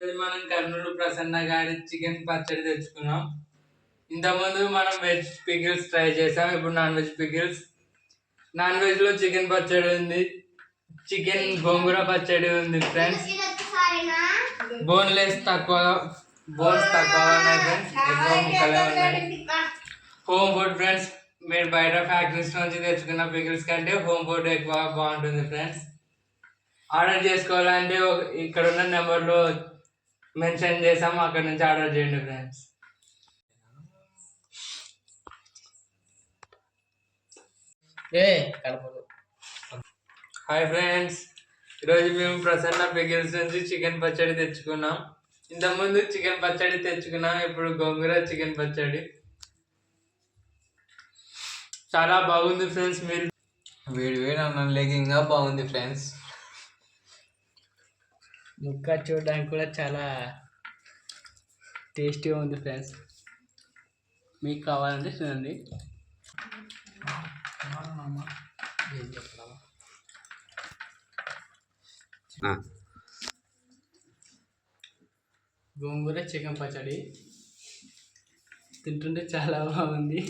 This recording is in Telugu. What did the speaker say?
మనం కర్నూలు ప్రసన్న గారి చికెన్ పచ్చడి తెచ్చుకున్నాం. ఇంతకుముందు మనం వెజ్ పికిల్స్ ట్రై చేసాం. ఇప్పుడు non veg pickles. Non veg లో చికెన్ పచ్చడి ఉంది, చికెన్ గోంగూర పచ్చడి ఉంది ఫ్రెండ్స్. బోన్స్ తక్కువ ఉన్నాయి ఫ్రెండ్స్, ఎక్కువ ముక్కలే ఉన్నాయి. Home food friends. మీరు బయట ఫ్యాక్టరీస్ నుంచి తెచ్చుకున్న పికిల్స్ కంటే హోమ్ ఫుడ్ ఎక్కువ బాగుంటుంది ఫ్రెండ్స్. ఆర్డర్ చేసుకోవాలంటే ఇక్కడ ఉన్న నెంబర్లో మెన్షన్ చేసాము, అక్కడ నుంచి ఆర్డర్ చేయండి ఫ్రెండ్స్. హాయ్ ఫ్రెండ్స్, ఈరోజు మేము ప్రసన్న పికిల్స్ నుంచి చికెన్ పచ్చడి తెచ్చుకున్నాం. ఇంతకుముందు చికెన్ పచ్చడి తెచ్చుకున్నాం, ఇప్పుడు గోంగూర చికెన్ పచ్చడి. చాలా బాగుంది ఫ్రెండ్స్. మీరు వేడి అన్నం లేకింగా బాగుంది ఫ్రెండ్స్. ముక్క చూడడానికి కూడా చాలా టేస్టీగా ఉంది ఫ్రెండ్స్. మీకు కావాలంటే చూడండి. గోంగూర చికెన్ పచ్చడి తింటుంటే చాలా బాగుంది.